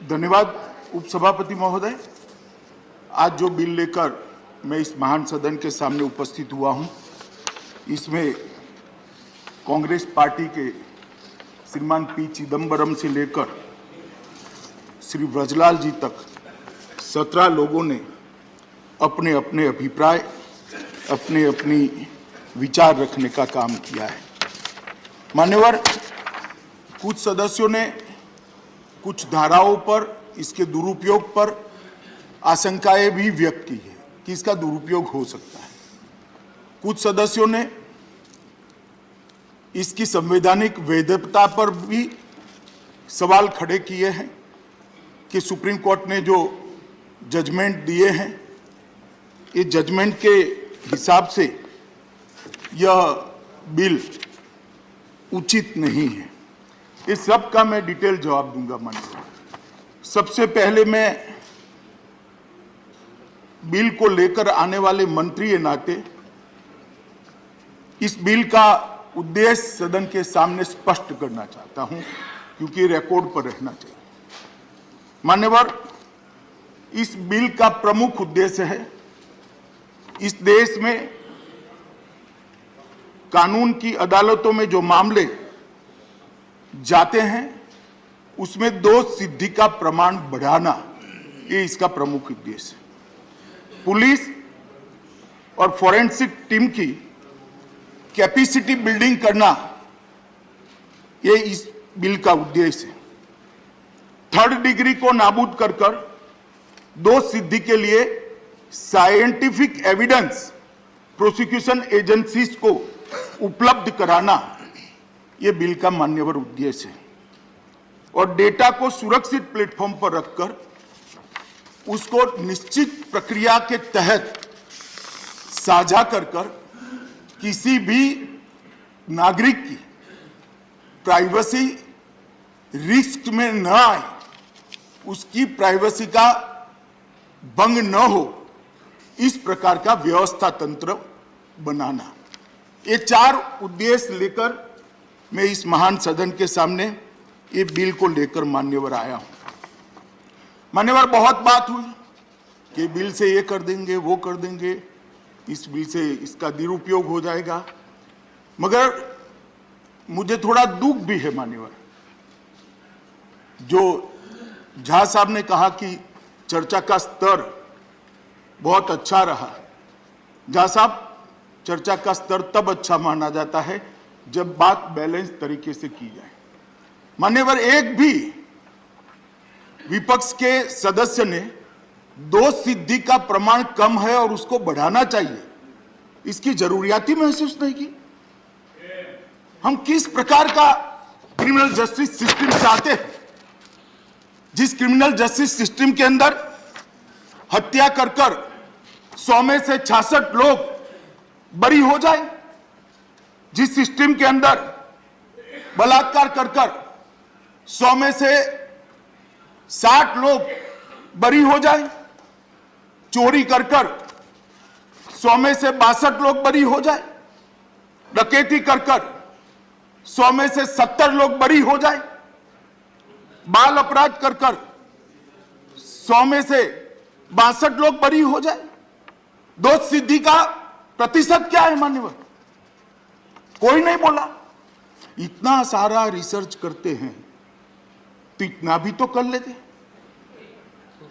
धन्यवाद उपसभापति महोदय। आज जो बिल लेकर मैं इस महान सदन के सामने उपस्थित हुआ हूं, इसमें कांग्रेस पार्टी के श्रीमान पी चिदम्बरम से लेकर श्री ब्रजलाल जी तक 17 लोगों ने अपने अपने अभिप्राय, अपने अपनी विचार रखने का काम किया है। मान्यवर, कुछ सदस्यों ने कुछ धाराओं पर, इसके दुरुपयोग पर आशंकाएं भी व्यक्त की है कि इसका दुरुपयोग हो सकता है। कुछ सदस्यों ने इसकी संवैधानिक वैधता पर भी सवाल खड़े किए हैं कि सुप्रीम कोर्ट ने जो जजमेंट दिए हैं, ये जजमेंट के हिसाब से यह बिल उचित नहीं है। इस सब का मैं डिटेल जवाब दूंगा। माननीय, सबसे पहले मैं बिल को लेकर आने वाले मंत्री के नाते इस बिल का उद्देश्य सदन के सामने स्पष्ट करना चाहता हूं, क्योंकि रिकॉर्ड पर रहना चाहिए। मान्यवर, इस बिल का प्रमुख उद्देश्य है इस देश में कानून की अदालतों में जो मामले जाते हैं उसमें दोष सिद्धि का प्रमाण बढ़ाना, ये इसका प्रमुख उद्देश्य है। पुलिस और फॉरेंसिक टीम की कैपेसिटी बिल्डिंग करना, ये इस बिल का उद्देश्य है। थर्ड डिग्री को नाबूद कर दोष सिद्धि के लिए साइंटिफिक एविडेंस प्रोसिक्यूशन एजेंसीज को उपलब्ध कराना, यह बिल का मान्यवर उद्देश्य है। और डेटा को सुरक्षित प्लेटफॉर्म पर रखकर उसको निश्चित प्रक्रिया के तहत साझा कर किसी भी नागरिक की प्राइवेसी रिस्क में न आए, उसकी प्राइवेसी का भंग न हो, इस प्रकार का व्यवस्था तंत्र बनाना, ये 4 उद्देश्य लेकर मैं इस महान सदन के सामने ये बिल को लेकर मान्यवर आया हूं। मान्यवर, बहुत बात हुई कि बिल से ये कर देंगे, वो कर देंगे, इस बिल से इसका दुरुपयोग हो जाएगा, मगर मुझे थोड़ा दुख भी है मान्यवर। जो झा साहब ने कहा कि चर्चा का स्तर बहुत अच्छा रहा। झा साहब, चर्चा का स्तर तब अच्छा माना जाता है जब बात बैलेंस तरीके से की जाए। मान्यवर, एक भी विपक्ष के सदस्य ने दोष सिद्धि का प्रमाण कम है और उसको बढ़ाना चाहिए, इसकी जरूरियात ही महसूस नहीं की। हम किस प्रकार का क्रिमिनल जस्टिस सिस्टम चाहते हैं, जिस क्रिमिनल जस्टिस सिस्टम के अंदर हत्या कर 100 में से 66 लोग बरी हो जाए, जिस सिस्टम के अंदर बलात्कार कर 100 में से 60 लोग बरी हो जाए, चोरी कर 100 में से 62 लोग बरी हो जाए, डकैती कर 100 में से 70 लोग बरी हो जाए, बाल अपराध कर 100 में से 62 लोग बरी हो जाए। दोष सिद्धि का प्रतिशत क्या है मान्यवर? कोई नहीं बोला। इतना सारा रिसर्च करते हैं तो इतना भी तो कर लेते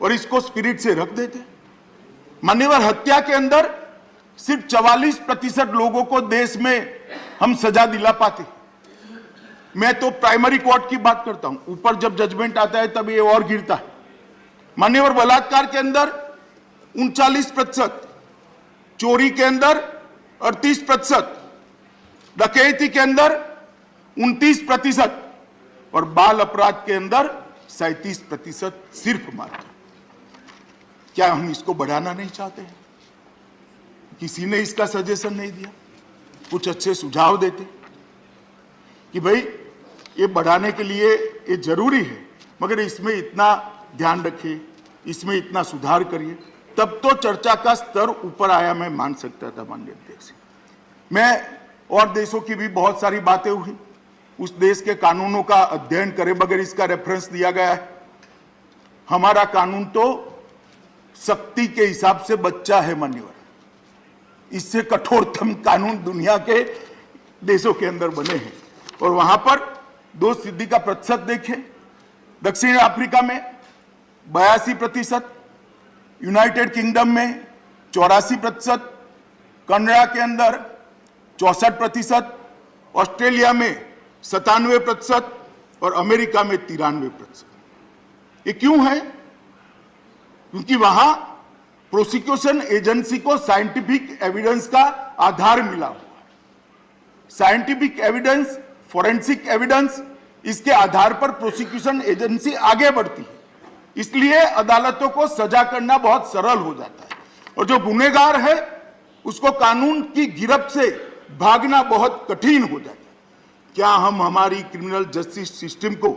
और इसको स्पिरिट से रख देते। मान्यवर, हत्या के अंदर सिर्फ 44% लोगों को देश में हम सजा दिला पाते। मैं तो प्राइमरी कोर्ट की बात करता हूं, ऊपर जब जजमेंट आता है तब ये और गिरता है। मान्यवर, बलात्कार के अंदर 39%, चोरी के अंदर 38%, डकैती के अंदर 29% और बाल अपराध के अंदर 37% सिर्फ मात्र। क्या हम इसको बढ़ाना नहीं चाहते हैं? किसी ने इसका सजेशन नहीं दिया, कुछ अच्छे सुझाव देते कि भाई ये बढ़ाने के लिए ये जरूरी है, मगर इसमें इतना ध्यान रखिए, इसमें इतना सुधार करिए, तब तो चर्चा का स्तर ऊपर आया, मैं मान सकता था माननीय अध्यक्ष। मैं और देशों की भी बहुत सारी बातें हुई, उस देश के कानूनों का अध्ययन करे बगैर इसका रेफरेंस दिया गया है। हमारा कानून तो शक्ति के हिसाब से बच्चा है मान्यवर। इससे कठोरतम कानून दुनिया के देशों के अंदर बने हैं। और वहां पर दोष सिद्धि का प्रतिशत देखें, दक्षिण अफ्रीका में 82%, यूनाइटेड किंगडम में 84%, कनाडा के अंदर 64%, ऑस्ट्रेलिया में 97% और अमेरिका में 93%। ये क्यों है? क्योंकि वहां प्रोसिक्यूशन एजेंसी को साइंटिफिक एविडेंस का आधार मिला हुआ है। साइंटिफिक एविडेंस, फोरेंसिक एविडेंस, इसके आधार पर प्रोसिक्यूशन एजेंसी आगे बढ़ती है। इसलिए अदालतों को सजा करना बहुत सरल हो जाता है और जो गुनहगार है उसको कानून की गिरफ्त से भागना बहुत कठिन हो जाता है। क्या हम हमारी क्रिमिनल जस्टिस सिस्टम को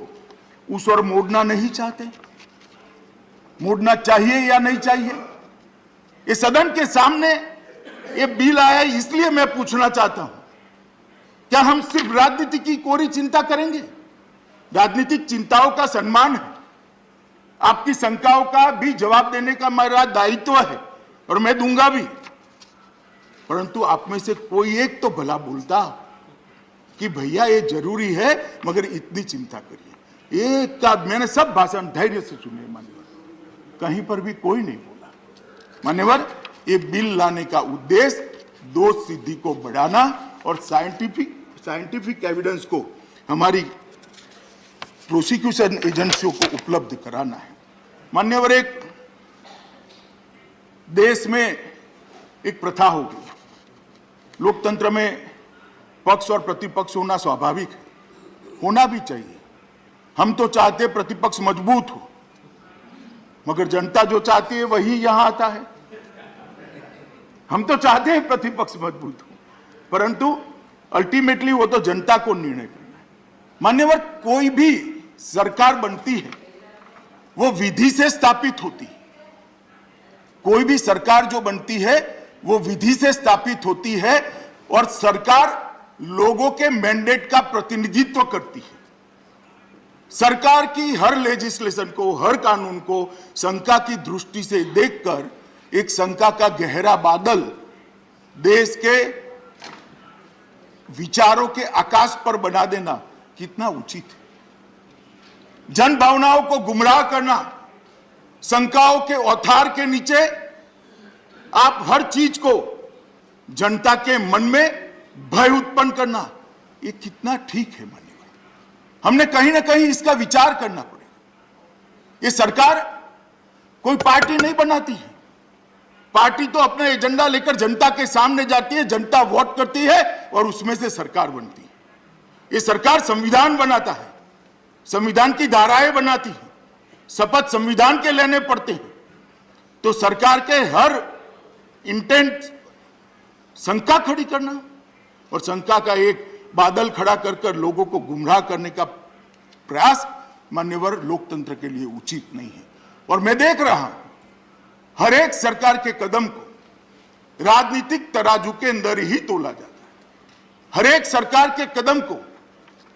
उस ओर मोड़ना नहीं चाहते? मोड़ना चाहिए या नहीं चाहिए? ये सदन के सामने ये बिल आया, इसलिए मैं पूछना चाहता हूं, क्या हम सिर्फ राजनीति की कोरी चिंता करेंगे? राजनीतिक चिंताओं का सम्मान है, आपकी शंकाओं का भी जवाब देने का मेरा दायित्व है और मैं दूंगा भी। परंतु आप में से कोई एक तो भला बोलता कि भैया ये जरूरी है मगर इतनी चिंता करिए। एक का मैंने सब भाषण धैर्य से सुने मान्यवर, कहीं पर भी कोई नहीं बोला। मान्यवर, ये बिल लाने का उद्देश्य दोष सिद्धि को बढ़ाना और साइंटिफिक एविडेंस को हमारी प्रोसिक्यूशन एजेंसियों को उपलब्ध कराना है। मान्यवर, एक देश में एक प्रथा होगी, लोकतंत्र में पक्ष और प्रतिपक्ष होना स्वाभाविक है, होना भी चाहिए। हम तो चाहते हैं प्रतिपक्ष मजबूत हो, मगर जनता जो चाहती है वही यहां आता है। हम तो चाहते हैं प्रतिपक्ष मजबूत हो, परंतु अल्टीमेटली वो तो जनता को निर्णय करना है। मान्यवर, कोई भी सरकार बनती है वो विधि से स्थापित होती है। कोई भी सरकार जो बनती है वो विधि से स्थापित होती है और सरकार लोगों के मैंडेट का प्रतिनिधित्व करती है। सरकार की हर लेजिस्लेशन को, हर कानून को शंका की दृष्टि से देखकर एक शंका का गहरा बादल देश के विचारों के आकाश पर बना देना कितना उचित है। जन भावनाओं को गुमराह करना, शंकाओं के औथार के नीचे आप हर चीज को जनता के मन में भय उत्पन्न करना, ये कितना ठीक है मान्यवर? हमने कहीं ना कहीं इसका विचार करना पड़ेगा। ये सरकार कोई पार्टी नहीं बनाती है। पार्टी तो अपने एजेंडा लेकर जनता के सामने जाती है, जनता वोट करती है और उसमें से सरकार बनती है। ये सरकार संविधान बनाता है, संविधान की धाराएं बनाती है, शपथ संविधान के लेने पड़ते हैं। तो सरकार के हर इंटेंट शंका खड़ी करना और शंका का एक बादल खड़ा कर लोगों को गुमराह करने का प्रयास मान्यवर लोकतंत्र के लिए उचित नहीं है। और मैं देख रहा हूं हर एक सरकार के कदम को राजनीतिक तराजू के अंदर ही तोला जाता है। हर एक सरकार के कदम को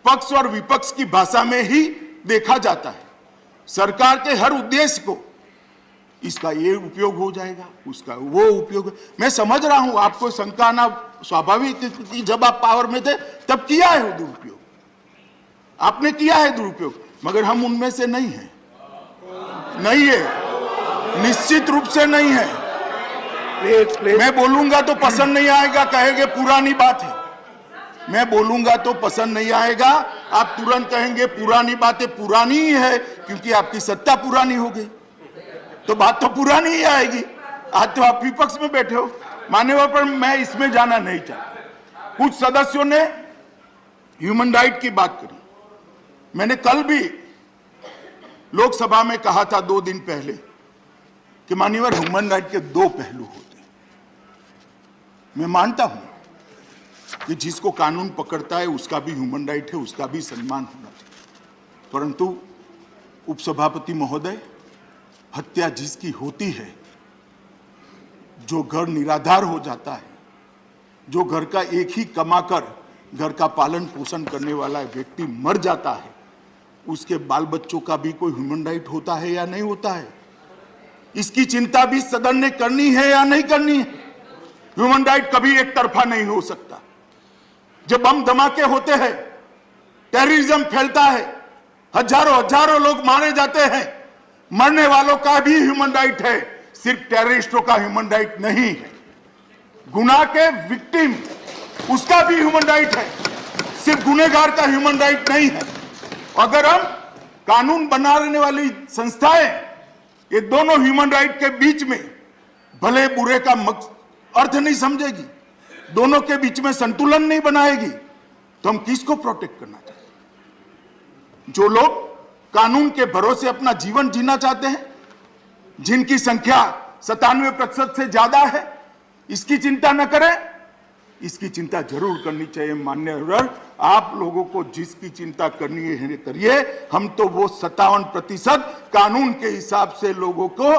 पक्ष और विपक्ष की भाषा में ही देखा जाता है। सरकार के हर उद्देश्य को इसका ये उपयोग हो जाएगा, उसका वो उपयोग। मैं समझ रहा हूं आपको शंका आना स्वाभाविक, जब आप पावर में थे तब किया है दुरुपयोग, आपने किया है दुरुपयोग, मगर हम उनमें से नहीं है, नहीं है, निश्चित रूप से नहीं है। मैं बोलूंगा तो पसंद नहीं आएगा, कहेंगे पुरानी बात है। मैं बोलूंगा तो पसंद नहीं आएगा, आप तुरंत कहेंगे पुरानी बातें। पुरानी ही है क्योंकि आपकी सत्ता पुरानी हो गई, तो बात तो पुरानी ही आएगी। आज तो आप विपक्ष में बैठे हो मान्यवर, पर मैं इसमें जाना नहीं चाहता। कुछ सदस्यों ने ह्यूमन राइट की बात करी। मैंने कल भी लोकसभा में कहा था 2 दिन पहले कि मान्यवर ह्यूमन राइट के 2 पहलू होते हैं। मैं मानता हूं कि जिसको कानून पकड़ता है उसका भी ह्यूमन राइट है, उसका भी सम्मान होना चाहिए। परंतु उपसभापति महोदय, हत्या जिसकी होती है, जो घर निराधार हो जाता है, जो घर का एक ही कमाकर घर का पालन पोषण करने वाला व्यक्ति मर जाता है, उसके बाल बच्चों का भी कोई ह्यूमन राइट होता है या नहीं होता है, इसकी चिंता भी सदन ने करनी है या नहीं करनी है। ह्यूमन राइट कभी एक तरफा नहीं हो सकता। जब बम धमाके होते हैं, टेररिज्म फैलता है, हजारों लोग मारे जाते हैं, मरने वालों का भी ह्यूमन राइट है, सिर्फ टेररिस्टों का ह्यूमन राइट नहीं है। गुनाह के विक्टिम, उसका भी ह्यूमन राइट है, सिर्फ गुनहगार का ह्यूमन राइट नहीं है। अगर हम कानून बनाने वाली संस्थाएं ये दोनों ह्यूमन राइट के बीच में भले बुरे का अर्थ नहीं समझेगी, दोनों के बीच में संतुलन नहीं बनाएगी, तो हम किसको प्रोटेक्ट करना चाहते हैं? जो लोग कानून के भरोसे अपना जीवन जीना चाहते हैं, जिनकी संख्या 97% से ज्यादा है, इसकी चिंता न करें। इसकी चिंता जरूर करनी चाहिए मान्यवर। आप लोगों को जिसकी चिंता करनी है करिए, हम तो वो 57% कानून के हिसाब से लोगों को,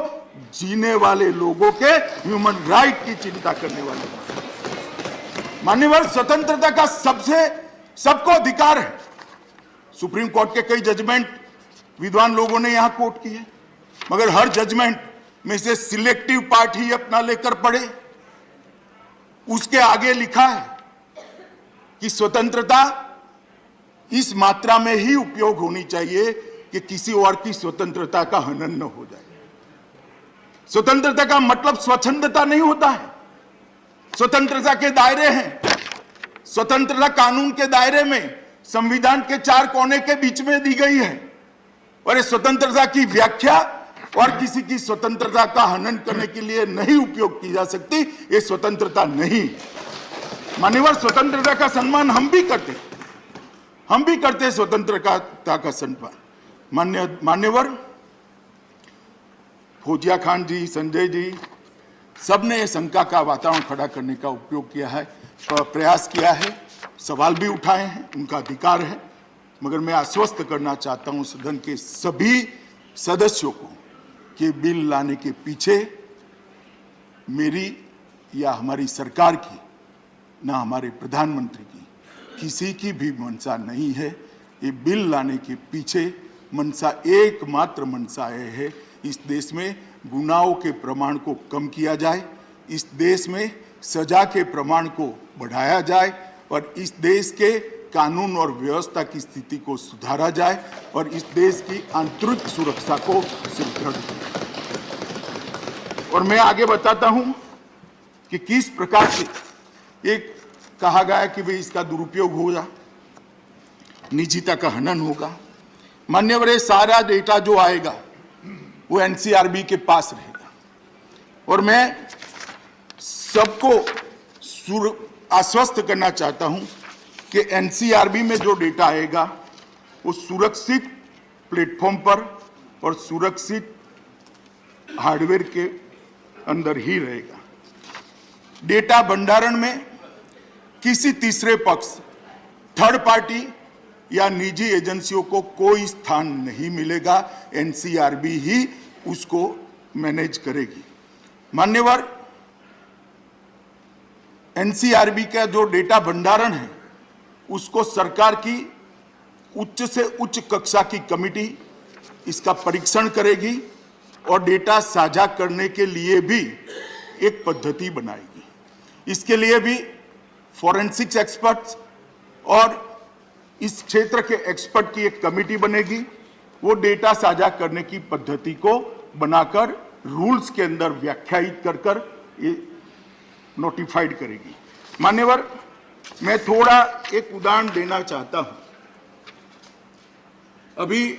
जीने वाले लोगों के ह्यूमन राइट की चिंता करने वाले। मान्यवर, स्वतंत्रता का सबको अधिकार है। सुप्रीम कोर्ट के कई जजमेंट विद्वान लोगों ने यहां कोट किए, मगर हर जजमेंट में से सिलेक्टिव पार्ट ही अपना लेकर पढ़े। उसके आगे लिखा है कि स्वतंत्रता इस मात्रा में ही उपयोग होनी चाहिए कि किसी और की स्वतंत्रता का हनन न हो जाए। स्वतंत्रता का मतलब स्वच्छंदता नहीं होता है। स्वतंत्रता के दायरे हैं। स्वतंत्रता कानून के दायरे में संविधान के 4 कोने के बीच में दी गई है, और इस स्वतंत्रता की व्याख्या और किसी की स्वतंत्रता का हनन करने के लिए नहीं उपयोग की जा सकती। ये स्वतंत्रता नहीं। मान्यवर, स्वतंत्रता का सम्मान हम भी करते स्वतंत्रता का सम्मान। मान्यवर, फौजिया खान जी, संजय जी, सबने ये शंका का वातावरण खड़ा करने का उपयोग किया है, प्रयास किया है, सवाल भी उठाए हैं, उनका अधिकार है। मगर मैं आश्वस्त करना चाहता हूं सदन के सभी सदस्यों को कि बिल लाने के पीछे मेरी या हमारी सरकार की, ना हमारे प्रधानमंत्री की, किसी की भी मंशा नहीं है। ये बिल लाने के पीछे मंशा, एकमात्र मंशा है, इस देश में गुनाहों के प्रमाण को कम किया जाए, इस देश में सजा के प्रमाण को बढ़ाया जाए, और इस देश के कानून और व्यवस्था की स्थिति को सुधारा जाए, और इस देश की आंतरिक सुरक्षा को सुदृढ़ किया। और मैं आगे बताता हूं कि किस प्रकार से एक कहा गया कि भाई इसका दुरुपयोग होगा, निजता का हनन होगा। मान्यवर, ये सारा डेटा जो आएगा वो एनसीआरबी के पास रहेगा, और मैं सबको आश्वस्त करना चाहता हूं कि एनसीआरबी में जो डेटा आएगा वो सुरक्षित प्लेटफॉर्म पर और सुरक्षित हार्डवेयर के अंदर ही रहेगा। डेटा भंडारण में किसी तीसरे पक्ष, थर्ड पार्टी या निजी एजेंसियों को कोई स्थान नहीं मिलेगा। एनसीआरबी ही उसको मैनेज करेगी। मान्यवर, एनसीआरबी का जो डेटा भंडारण है उसको सरकार की उच्च से उच्च कक्षा की कमेटी इसका परीक्षण करेगी, और डेटा साझा करने के लिए भी एक पद्धति बनाएगी। इसके लिए भी फॉरेंसिक्स एक्सपर्ट्स और इस क्षेत्र के एक्सपर्ट की एक कमेटी बनेगी। वो डेटा साझा करने की पद्धति को बनाकर रूल्स के अंदर व्याख्यायित कर ये नोटिफाइड करेगी। मान्यवर, मैं थोड़ा एक उदाहरण देना चाहता हूं। अभी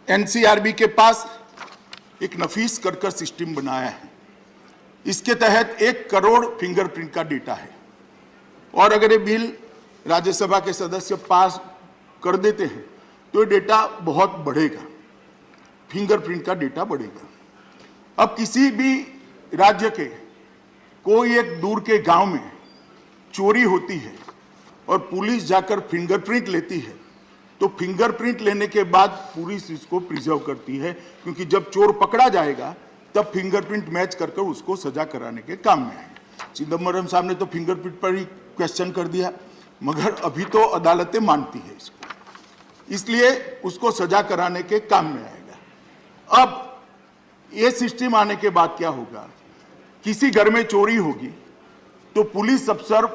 एनसीआरबी के पास एक नफीस कर सिस्टम बनाया है। इसके तहत 1 करोड़ फिंगरप्रिंट का डेटा है, और अगर ये बिल राज्यसभा के सदस्य पास कर देते हैं तो ये डेटा बहुत बढ़ेगा, फिंगरप्रिंट का डेटा बढ़ेगा। अब किसी भी राज्य के कोई एक दूर के गांव में चोरी होती है और पुलिस जाकर फिंगरप्रिंट लेती है, तो फिंगरप्रिंट लेने के बाद पुलिस इसको प्रिजर्व करती है, क्योंकि जब चोर पकड़ा जाएगा तब फिंगरप्रिंट मैच कर उसको सजा कराने के काम में आएगा। चिदम्बरम साहब ने तो फिंगरप्रिंट पर ही क्वेश्चन कर दिया, मगर अभी तो अदालतें मानती है इसको। इसलिए उसको सजा कराने के काम में आएगा। अब ये सिस्टम आने के बाद क्या होगा, किसी घर में चोरी होगी तो पुलिस अफसर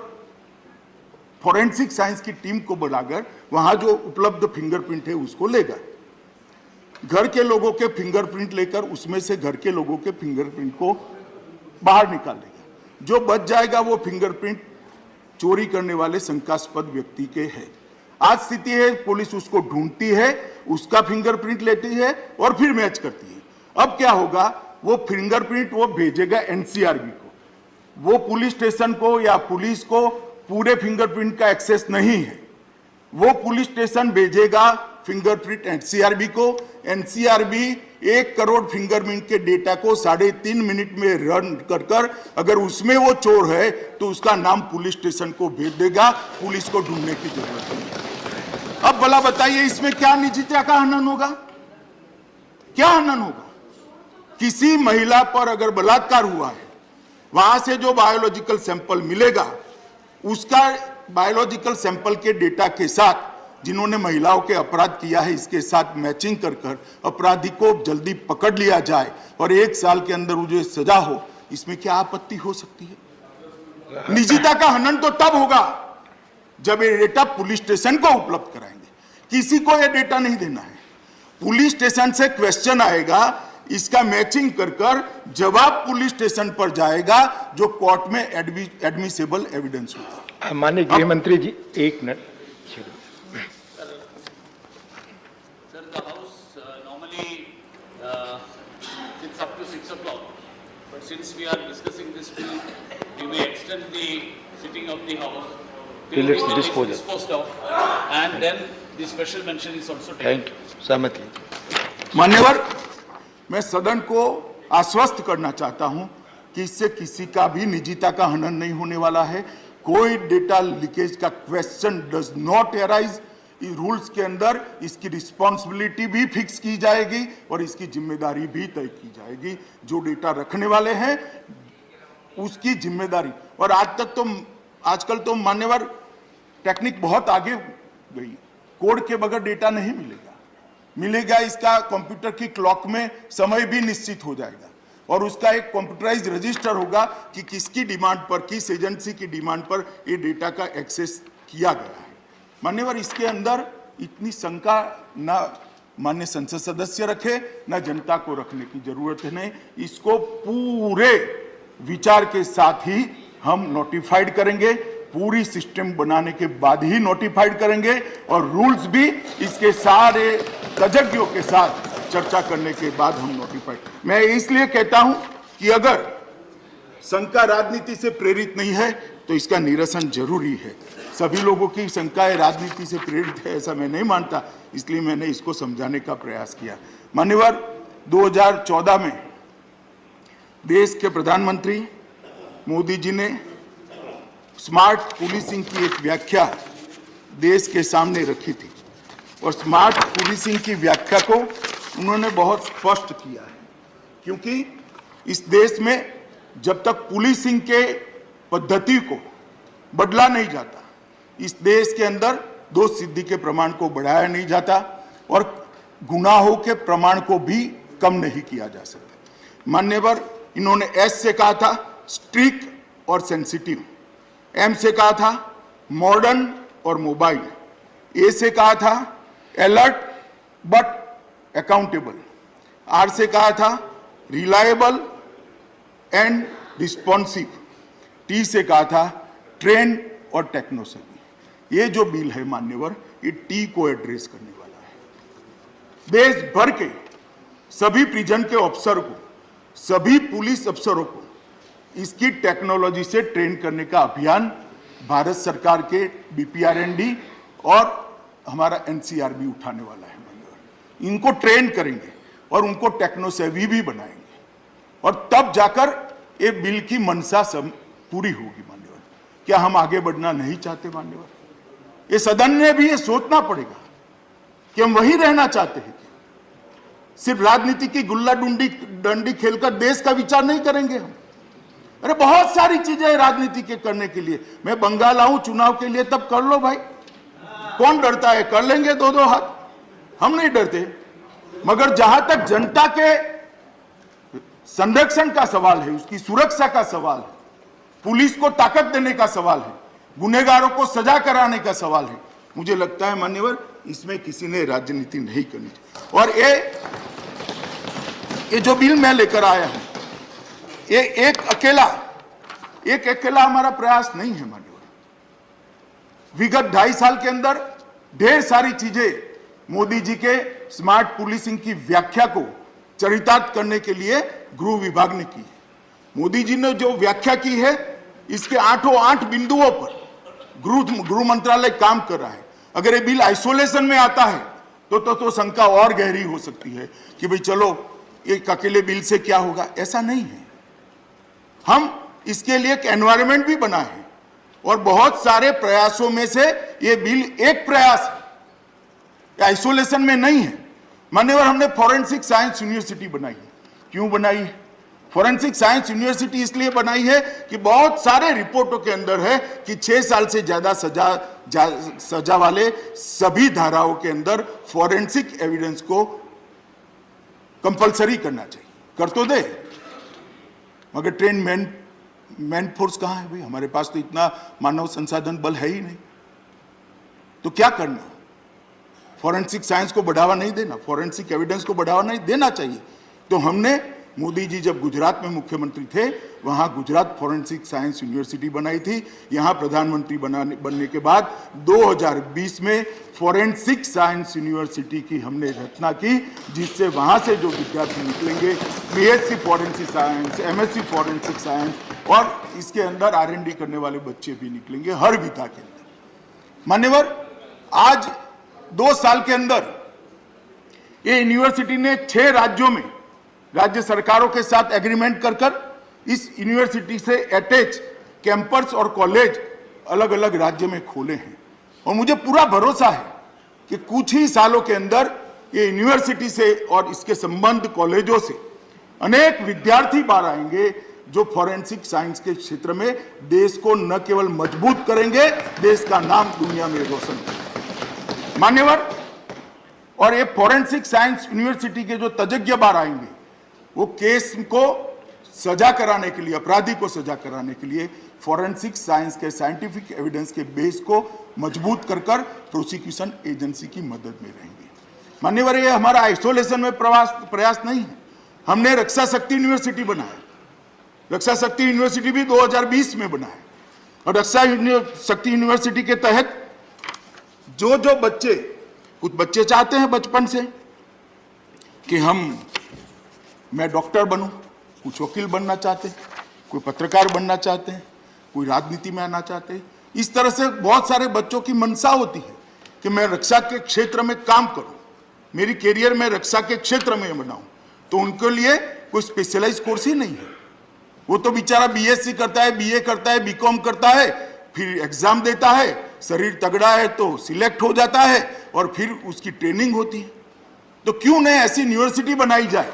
फॉरेंसिक साइंस की टीम को बुलाकर वहां जो उपलब्ध फिंगरप्रिंट है उसको लेगा, घर के लोगों के फिंगरप्रिंट लेकर उसमें से घर के लोगों के फिंगरप्रिंट को बाहर निकाल देगा। जो बच जाएगा वो फिंगरप्रिंट चोरी करने वाले शंकास्पद व्यक्ति के है। आज स्थिति है, पुलिस उसको ढूंढती है, उसका फिंगरप्रिंट लेती है और फिर मैच करती है। अब क्या होगा, वो फिंगरप्रिंट वो भेजेगा एनसीआरबी को। वो पुलिस स्टेशन को या पुलिस को पूरे फिंगरप्रिंट का एक्सेस नहीं है, वो पुलिस स्टेशन भेजेगा फिंगरप्रिंट एनसीआरबी को। एनसीआरबी 1 करोड़ फिंगरप्रिंट के डेटा को 3.5 मिनट में रन कर अगर उसमें वो चोर है तो उसका नाम पुलिस स्टेशन को भेज देगा, पुलिस को ढूंढने की जरूरत नहीं है। अब भला बताइए इसमें क्या निजता का हनन होगा, क्या हनन होगा? किसी महिला पर अगर बलात्कार हुआ है, वहां से जो बायोलॉजिकल सैंपल मिलेगा उसका बायोलॉजिकल सैंपल के डेटा के साथ जिन्होंने महिलाओं के अपराध किया है इसके साथ मैचिंग कर अपराधी को जल्दी पकड़ लिया जाए और 1 साल के अंदर मुझे सजा हो, इसमें क्या आपत्ति हो सकती है? निजता का हनन तो तब होगा जब ये डेटा पुलिस स्टेशन को उपलब्ध कराएंगे। किसी को ये डेटा नहीं देना है, पुलिस स्टेशन से क्वेश्चन आएगा, इसका मैचिंग कर जवाब पुलिस स्टेशन पर जाएगा जो कोर्ट में एडमिसिबल एविडेंस होगा। माननीय गृह मंत्री जी, 1 minute. Sir, the House normally sits up to 6 o'clock, but since we are discussing this bill, we may extend the sitting of the House till it's disposed of, and then the special mention is also taken. Thank you, सहमत लीजिए। मान्यवर, मैं सदन को आश्वस्त करना चाहता हूं कि इससे किसी का भी निजता का हनन नहीं होने वाला है। कोई डेटा लीकेज का क्वेश्चन डज नॉट अराइज। इस रूल्स के अंदर इसकी रिस्पॉन्सिबिलिटी भी फिक्स की जाएगी और इसकी जिम्मेदारी भी तय की जाएगी। जो डेटा रखने वाले हैं उसकी जिम्मेदारी। और आजकल तो मान्यवर टेक्निक बहुत आगे गई, कोड के बगैर डेटा नहीं मिलेगा। इसका कंप्यूटर की क्लॉक में समय भी निश्चित हो जाएगा और उसका एक कंप्यूटराइज रजिस्टर होगा कि किसकी डिमांड पर, किस एजेंसी की डिमांड पर ये डेटा का एक्सेस किया गया है। मान्यवर, इसके अंदर इतनी शंका ना मान्य संसद सदस्य रखे ना जनता को रखने की जरूरत है। नहीं, इसको पूरे विचार के साथ ही हम नोटिफाइड करेंगे, पूरी सिस्टम बनाने के बाद ही नोटिफाइड करेंगे और रूल्स भी इसके सारे तज्ञों के साथ चर्चा करने के बाद हम नोटिफाइड। मैं इसलिए कहता हूं कि अगर शंका राजनीति से प्रेरित नहीं है तो इसका निरसन जरूरी है। सभी लोगों की शंकाएं राजनीति से प्रेरित है ऐसा मैं नहीं मानता, इसलिए मैंने इसको समझाने का प्रयास किया। मान्यवर, 2014 में देश के प्रधानमंत्री मोदी जी ने स्मार्ट पुलिसिंग की एक व्याख्या देश के सामने रखी थी और स्मार्ट पुलिसिंग की व्याख्या को उन्होंने बहुत स्पष्ट किया है, क्योंकि इस देश में जब तक पुलिसिंग के पद्धति को बदला नहीं जाता, इस देश के अंदर दोष सिद्धि के प्रमाण को बढ़ाया नहीं जाता और गुनाहों के प्रमाण को भी कम नहीं किया जा सकता। मान्यवर, इन्होंने एस से कहा था स्ट्रिक्ट और सेंसिटिव, एम से कहा था मॉडर्न और मोबाइल, ए से कहा था अलर्ट बट अकाउंटेबल, आर से कहा था रिलायबल एंड रिस्पॉन्सिव, टी से कहा था ट्रेन और टेक्नोसेवी। ये जो बिल है मान्यवर, ये टी को एड्रेस करने वाला है। देश भर के सभी प्रिजन के अफसर को, सभी पुलिस अफसरों को इसकी टेक्नोलॉजी से ट्रेन करने का अभियान भारत सरकार के बीपीआरएनडी और हमारा एनसीआरबी उठाने वाला है। इनको ट्रेन करेंगे और उनको टेक्नोसेवी भी बनाएंगे और तब जाकर ये बिल की मंशा सब पूरी होगी। मान्यवर, क्या हम आगे बढ़ना नहीं चाहते? मान्यवर, ये सदन ने भी ये सोचना पड़ेगा कि हम वही रहना चाहते हैं, सिर्फ राजनीति की गुल्ला डंडी खेलकर देश का विचार नहीं करेंगे हम। अरे बहुत सारी चीजें राजनीति के करने के लिए। मैं बंगाल आऊं चुनाव के लिए तब कर लो भाई, कौन डरता है, कर लेंगे 2-2 हाथ। हम नहीं डरते, मगर जहां तक जनता के संरक्षण का सवाल है, उसकी सुरक्षा का सवाल है, पुलिस को ताकत देने का सवाल है, गुनहगारों को सजा कराने का सवाल है, मुझे लगता है मान्यवर इसमें किसी ने राजनीति नहीं करनी चाहिए। और ये जो बिल मैं लेकर आया हूं, ये एक अकेला हमारा प्रयास नहीं है मान्यवर। विगत 2.5 साल के अंदर ढेर सारी चीजें मोदी जी के स्मार्ट पुलिसिंग की व्याख्या को चरितार्थ करने के लिए गृह विभाग ने की है। मोदी जी ने जो व्याख्या की है, इसके 8 बिंदुओं पर गृह मंत्रालय काम कर रहा है। अगर ये बिल आइसोलेशन में आता है तो शंका और गहरी हो सकती है कि भाई चलो एक अकेले बिल से क्या होगा। ऐसा नहीं है, हम इसके लिए एक एनवायरनमेंट भी बनाए हैं और बहुत सारे प्रयासों में से ये बिल एक प्रयास है, आइसोलेशन में नहीं है। मान्यवर हमने फॉरेंसिक साइंस यूनिवर्सिटी बनाई है। क्यों बनाई है? फॉरेंसिक साइंस यूनिवर्सिटी इसलिए बनाई है कि बहुत सारे रिपोर्टों के अंदर है कि 6 साल से ज्यादा सजा वाले सभी धाराओं के अंदर फॉरेंसिक एविडेंस को कंपलसरी करना चाहिए। कर तो दे, मगर ट्रेन मैन फोर्स कहां है भाई? हमारे पास तो इतना मानव संसाधन बल है ही नहीं, तो क्या करना? फॉरेंसिक साइंस को बढ़ावा नहीं देना, फॉरेंसिक एविडेंस को बढ़ावा नहीं देना चाहिए। तो हमने, मोदी जी जब गुजरात में मुख्यमंत्री थे, वहां गुजरात फॉरेंसिक साइंस यूनिवर्सिटी बनाई थी। यहां प्रधानमंत्री बनने के बाद 2020 में फॉरेंसिक साइंस यूनिवर्सिटी की हमने रचना की, जिससे वहां से जो विद्यार्थी निकलेंगे, BSc forensic science, MSc forensic science और इसके अंदर R&D करने वाले बच्चे भी निकलेंगे हर विधा के अंदर। मान्यवर, आज 2 साल के अंदर ये यूनिवर्सिटी ने 6 राज्यों में राज्य सरकारों के साथ एग्रीमेंट कर इस यूनिवर्सिटी से अटैच कैंपस और कॉलेज अलग अलग राज्य में खोले हैं। और मुझे पूरा भरोसा है कि कुछ ही सालों के अंदर ये यूनिवर्सिटी से और इसके संबंध कॉलेजों से अनेक विद्यार्थी बाहर आएंगे जो फॉरेंसिक साइंस के क्षेत्र में देश को न केवल मजबूत करेंगे, देश का नाम दुनिया में रोशन करेंगे। मान्यवर, और ये फॉरेंसिक साइंस यूनिवर्सिटी के जो तज्ञ बाहर आएंगे, वो केस को सजा कराने के लिए, अपराधी को सजा कराने के लिए फॉरेंसिक साइंस के साइंटिफिक एविडेंस के बेस को मजबूत कर प्रोसिक्यूशन एजेंसी की मदद में रहेंगे। मान्यवर, ये हमारा आइसोलेशन में प्रयास नहीं है। हमने रक्षा शक्ति यूनिवर्सिटी बनाया, रक्षा शक्ति यूनिवर्सिटी भी 2020 में बनाया। और रक्षा शक्ति यूनिवर्सिटी के तहत जो बच्चे, कुछ बच्चे चाहते हैं बचपन से कि मैं डॉक्टर बनूं, कुछ वकील बनना चाहते हैं, कोई पत्रकार बनना चाहते हैं, कोई राजनीति में आना चाहते हैं। इस तरह से बहुत सारे बच्चों की मनसा होती है कि मैं रक्षा के क्षेत्र में काम करूं, मेरी कैरियर में रक्षा के क्षेत्र में बनाऊं। तो उनके लिए कोई स्पेशलाइज कोर्स ही नहीं है। वो तो बेचारा बीएससी करता है, बीए करता है, बीकॉम करता है, फिर एग्जाम देता है, शरीर तगड़ा है तो सिलेक्ट हो जाता है और फिर उसकी ट्रेनिंग होती है। तो क्यों नहीं ऐसी यूनिवर्सिटी बनाई जाए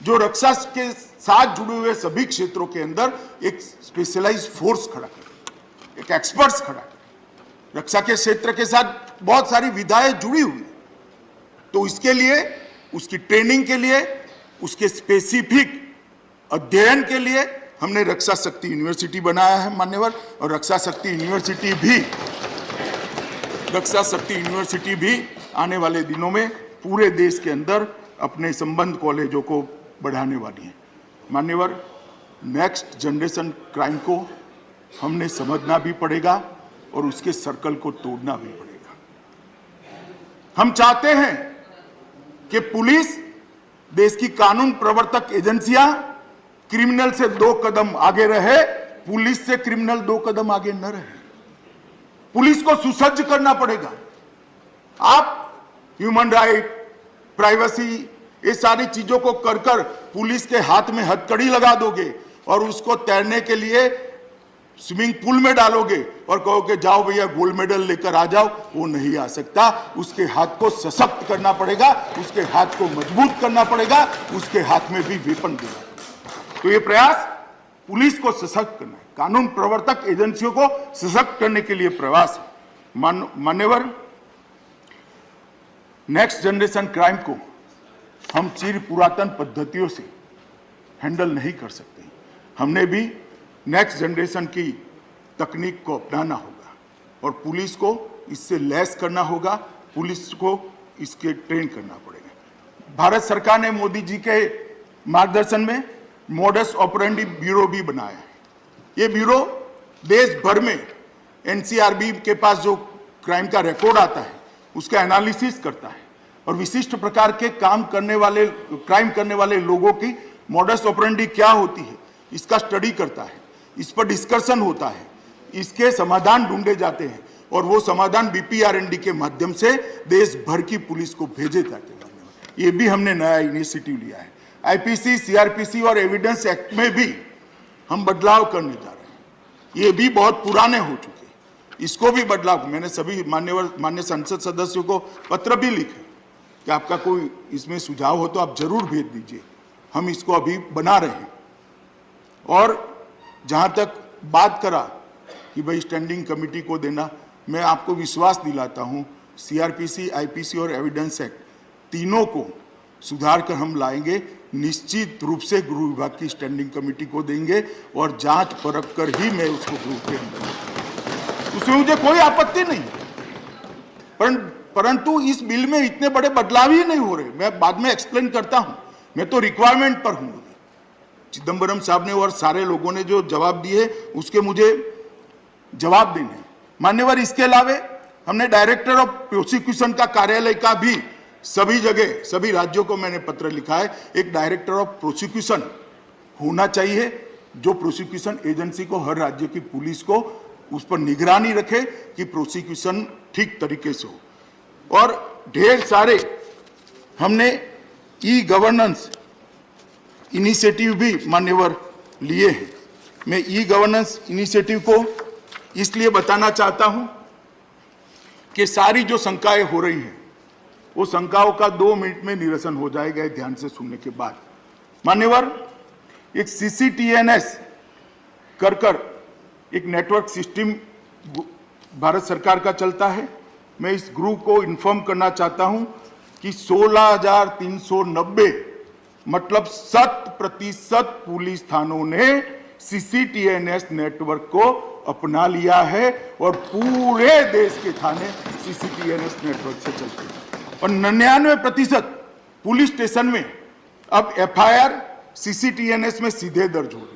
जो रक्षा के साथ जुड़े हुए सभी क्षेत्रों के अंदर एक स्पेशलाइज फोर्स खड़ा करे, एक एक्सपर्ट्स खड़ा करे। रक्षा के क्षेत्र के साथ बहुत सारी विधाएं जुड़ी हुई, तो इसके लिए, उसकी ट्रेनिंग के लिए, उसके स्पेसिफिक अध्ययन के लिए हमने रक्षा शक्ति यूनिवर्सिटी बनाया है मान्यवर। और रक्षा शक्ति यूनिवर्सिटी भी आने वाले दिनों में पूरे देश के अंदर अपने संबंध कॉलेजों को बढ़ाने वाली है। मान्यवर, नेक्स्ट जनरेशन क्राइम को हमने समझना भी पड़ेगा और उसके सर्कल को तोड़ना भी पड़ेगा। हम चाहते हैं कि पुलिस, देश की कानून प्रवर्तक एजेंसियां क्रिमिनल से 2 कदम आगे रहे, पुलिस से क्रिमिनल 2 कदम आगे न रहे। पुलिस को सुसज्ज करना पड़ेगा। आप ह्यूमन राइट, प्राइवेसी, ये सारी चीजों को कर पुलिस के हाथ में हथकड़ी लगा दोगे और उसको तैरने के लिए स्विमिंग पूल में डालोगे और कहोगे जाओ भैया गोल्ड मेडल लेकर आ जाओ, वो नहीं आ सकता। उसके हाथ को सशक्त करना पड़ेगा, उसके हाथ को मजबूत करना पड़ेगा, उसके हाथ में भी वेपन देना। तो ये प्रयास पुलिस को सशक्त करना है, कानून प्रवर्तक एजेंसियों को सशक्त करने के लिए प्रयास है। मान्यवर, नेक्स्ट जनरेशन क्राइम को हम चिर पुरातन पद्धतियों से हैंडल नहीं कर सकते। हमने भी नेक्स्ट जनरेशन की तकनीक को अपनाना होगा और पुलिस को इससे लैस करना होगा, पुलिस को इसके ट्रेन करना पड़ेगा। भारत सरकार ने मोदी जी के मार्गदर्शन में मोडस ऑपरेंडी ब्यूरो भी बनाया है। ये ब्यूरो देश भर में एनसीआरबी के पास जो क्राइम का रिकॉर्ड आता है उसका एनालिसिस करता है और विशिष्ट प्रकार के क्राइम करने वाले लोगों की मोडस ऑपरेंडी क्या होती है इसका स्टडी करता है, इस पर डिस्कशन होता है, इसके समाधान ढूंढे जाते हैं और वो समाधान बीपीआरएनडी के माध्यम से देश भर की पुलिस को भेजे जाते हैं। ये भी हमने नया इनिशिएटिव लिया है। आईपीसी, सीआरपीसी और एविडेंस एक्ट में भी हम बदलाव करने जा रहे हैं। ये भी बहुत पुराने हो चुके, इसको भी बदलाव, मैंने सभी मान्य संसद सदस्यों को पत्र भी लिखे कि आपका कोई इसमें सुझाव हो तो आप जरूर भेज दीजिए, हम इसको अभी बना रहे हैं। और जहां तक बात करा कि भाई स्टैंडिंग कमेटी को देना, मैं आपको विश्वास दिलाता हूं सीआरपीसी, आईपीसी और एविडेंस एक्ट तीनों को सुधार कर हम लाएंगे। निश्चित रूप से गृह विभाग की स्टैंडिंग कमेटी को देंगे और जांच परख कर ही मैं उसको गृह के अंदर, उसमें मुझे कोई आपत्ति नहीं, परंतु इस बिल में इतने बड़े बदलाव ही नहीं हो रहे। मैं बाद में एक्सप्लेन करता हूं, मैं तो रिक्वायरमेंट पर हूं। चिदम्बरम साहब ने और सारे लोगों ने जो जवाब दिए उसके मुझे जवाब देने। मान्यवर, इसके अलावा हमने डायरेक्टर ऑफ प्रोसिक्यूशन का कार्यालय का भी सभी जगह, सभी राज्यों को मैंने पत्र लिखा है, एक डायरेक्टर ऑफ प्रोसिक्यूशन होना चाहिए जो प्रोसिक्यूशन एजेंसी को, हर राज्य की पुलिस को उस पर निगरानी रखे कि प्रोसिक्यूशन ठीक तरीके से हो। और ढेर सारे हमने ई गवर्नेंस इनिशिएटिव भी मान्यवर लिए हैं। मैं ई गवर्नेंस इनिशिएटिव को इसलिए बताना चाहता हूं कि सारी जो शंकाएं हो रही हैं वो शंकाओं का 2 मिनट में निरसन हो जाएगा ध्यान से सुनने के बाद। मान्यवर, एक CCTNS कर एक नेटवर्क सिस्टम भारत सरकार का चलता है। मैं इस ग्रुप को इन्फॉर्म करना चाहता हूं कि 16,390 मतलब 100% पुलिस थानों ने CCTNS नेटवर्क को अपना लिया है और पूरे देश के थाने CCTNS नेटवर्क से चलते हैं और 99% पुलिस स्टेशन में अब FIR CCTNS में सीधे दर्ज हो रही है।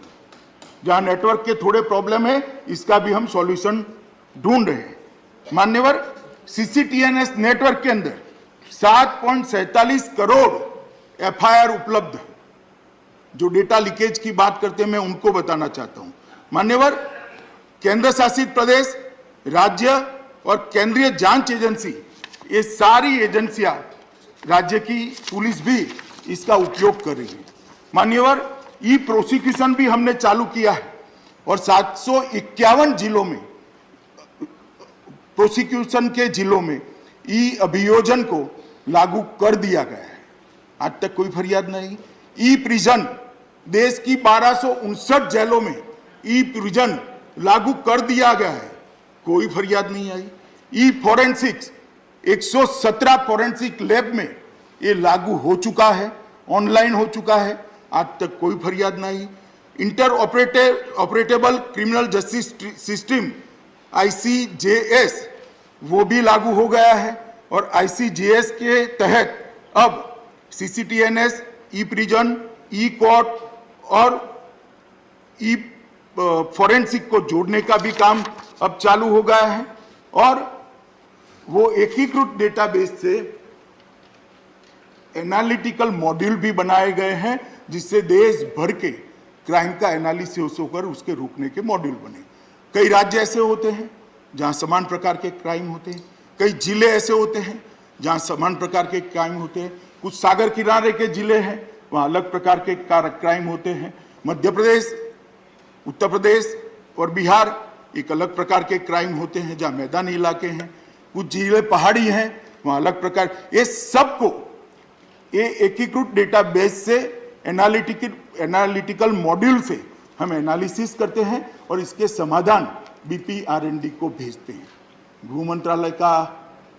जहां नेटवर्क के थोड़े प्रॉब्लम है इसका भी हम सॉल्यूशन ढूंढ रहे हैं। मान्यवर, CCTNS नेटवर्क के अंदर 7.47 करोड़ FIR उपलब्ध है। जो डेटा लीकेज की बात करते हैं मैं उनको बताना चाहता हूं। मान्यवर, केंद्र शासित प्रदेश, राज्य और केंद्रीय जांच एजेंसी, ये सारी एजेंसियां, राज्य की पुलिस भी इसका उपयोग कर रही है। मान्यवर, ई प्रोसिक्यूशन भी हमने चालू किया है और 751 जिलों में, प्रोसिक्यूशन के जिलों में ई अभियोजन को लागू कर दिया गया है। आज तक कोई फरियाद नहीं। ई प्रिजन, देश की 1259 जेलों में ई प्रिजन लागू कर दिया गया है, कोई फरियाद नहीं आई। ई फॉरेंसिक्स, 117 फॉरेंसिक लैब में ये लागू हो चुका है, ऑनलाइन हो चुका है, आज तक कोई फरियाद नहीं। Inter operable criminal justice system ICJS वो भी लागू हो गया है और ICJS के तहत अब CCTNS, ई प्रिजन, ई कोर्ट और ई फॉरेंसिक को जोड़ने का भी काम अब चालू हो गया है और वो एकीकृत डेटाबेस से एनालिटिकल मॉड्यूल भी बनाए गए हैं जिससे देश भर के क्राइम का एनालिसिस होकर उसके रोकने के मॉड्यूल बने। कई राज्य ऐसे होते हैं जहां समान प्रकार के क्राइम होते हैं, कई जिले ऐसे होते हैं जहां समान प्रकार के क्राइम होते हैं, कुछ सागर किनारे के जिले हैं वहां अलग प्रकार के क्राइम होते हैं। मध्य प्रदेश, उत्तर प्रदेश और बिहार एक अलग प्रकार के क्राइम होते हैं जहां मैदानी इलाके हैं, कुछ जिले पहाड़ी हैं वहां अलग प्रकार। ये सबको ये एकीकृत डेटाबेस से एनालिटिकल मॉड्यूल से हम एनालिसिस करते हैं और इसके समाधान BPRND को भेजते हैं। गृह मंत्रालय का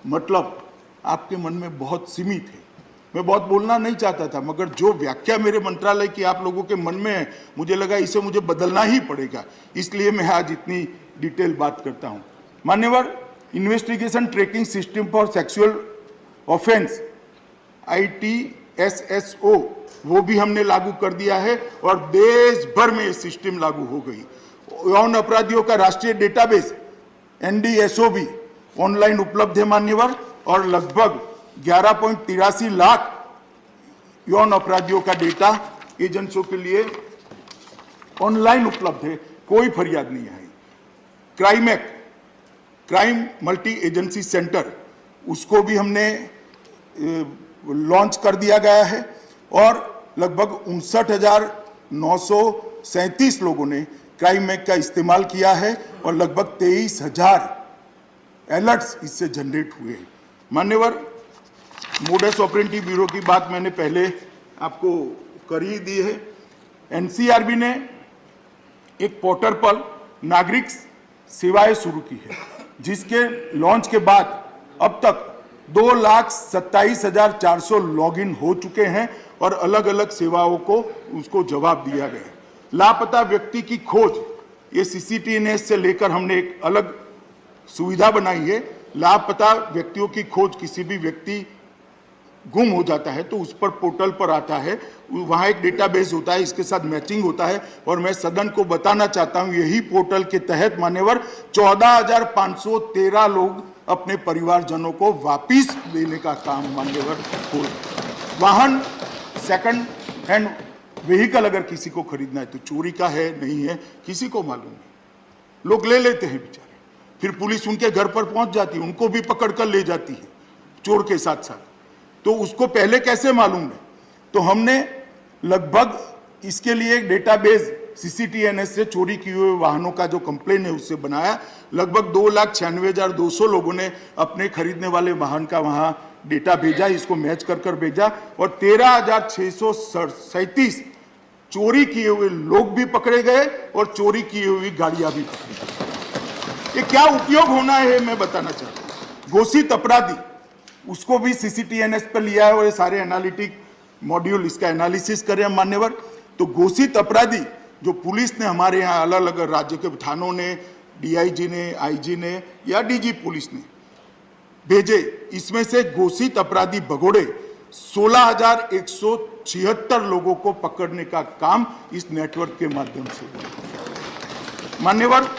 मतलब आपके मन में बहुत सीमित है। मैं बहुत बोलना नहीं चाहता था, मगर जो व्याख्या मेरे मंत्रालय की आप लोगों के मन में है, मुझे लगा इसे मुझे बदलना ही पड़ेगा, इसलिए मैं आज इतनी डिटेल बात करता हूं। मान्यवर, investigation tracking system for sexual offence ITSSO वो भी हमने लागू कर दिया है और देश भर में ये सिस्टम लागू हो गई। यौन अपराधियों का राष्ट्रीय डेटाबेस NDSO भी ऑनलाइन उपलब्ध है मान्यवर, और लगभग 11.83 लाख यौन अपराधियों का डेटा एजेंसियों के लिए ऑनलाइन उपलब्ध है, कोई फरियाद नहीं आई। क्राइम मल्टी एजेंसी सेंटर, उसको भी हमने लॉन्च कर दिया गया है और लगभग 59,937 लोगों ने क्राइम मैक का इस्तेमाल किया है और लगभग 23,000 अलर्ट्स इससे जनरेट हुए हैं। मान्यवर, मोडस ऑपरेंडी ब्यूरो की बात मैंने पहले आपको कर ही दी है। NCRB ने एक पोर्टल पर नागरिक सेवाएं शुरू की है, जिसके लॉन्च के बाद अब तक 2,27,400 लॉगिन हो चुके हैं और अलग अलग सेवाओं को उसको जवाब दिया गया है। लापता व्यक्ति की खोज, ये CCTNS से लेकर हमने एक अलग सुविधा बनाई है। लापता व्यक्तियों की खोज, किसी भी व्यक्ति गुम हो जाता है तो उस पर पोर्टल पर आता है, वहाँ एक डेटाबेस होता है, इसके साथ मैचिंग होता है। और मैं सदन को बताना चाहता हूँ, यही पोर्टल के तहत मान्यवर 14,513 लोग अपने परिवारजनों को वापिस लेने का काम मान्यवर हो। वाहन सेकंड हैंड व्हीकल अगर किसी को खरीदना है तो चोरी का है नहीं है किसी को मालूम नहीं, लोग ले लेते हैं बेचारे, फिर पुलिस उनके घर पर पहुंच जाती है, उनको भी पकड़ कर ले जाती है चोर के साथ साथ। तो उसको पहले कैसे मालूम है? तो हमने लगभग इसके लिए एक डेटाबेस CCTNS से चोरी किए हुए वाहनों का जो कंप्लेन है उससे बनाया। लगभग 2,96,200 लोगों ने अपने खरीदने वाले वाहन का वहां डेटा भेजा, इसको मैच कर भेजा और 13,637 चोरी किए हुए लोग भी पकड़े गए और चोरी की हुई गाड़ियां भी पकड़ी गई। ये क्या उपयोग होना है मैं बताना चाहता हूं। घोषित अपराधी, उसको भी CCTNS पर लिया है और ये सारे एनालिटिक मॉड्यूल इसका एनालिसिस करें मान्यवर। तो घोषित अपराधी जो पुलिस ने हमारे यहाँ अलग अलग राज्य के थानों ने, DIG ने, IG ने या DG पुलिस ने भेजे, इसमें से घोषित अपराधी भगोड़े 16,176 लोगों को पकड़ने का काम इस नेटवर्क के माध्यम से हुआ। मान्यवर,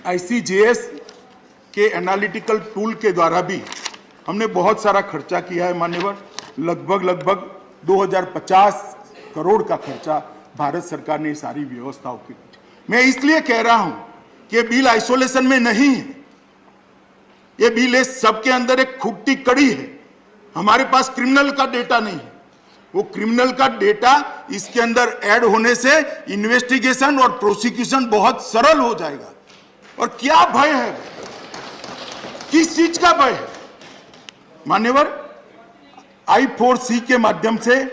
ICJS के एनालिटिकल टूल के द्वारा भी हमने बहुत सारा खर्चा किया है मान्यवर। लगभग 2050 करोड़ का खर्चा भारत सरकार ने सारी व्यवस्थाओं की। मैं इसलिए कह रहा हूं कि ये बिल आइसोलेशन में नहीं है, ये बिल है सबके अंदर एक खूंटी कड़ी है। हमारे पास क्रिमिनल का डेटा नहीं है, वो क्रिमिनल का डेटा इसके अंदर ऐड होने से इन्वेस्टिगेशन और प्रोसिक्यूशन बहुत सरल हो जाएगा। और क्या भय है, किस चीज का भय है मान्यवर? I4C के माध्यम से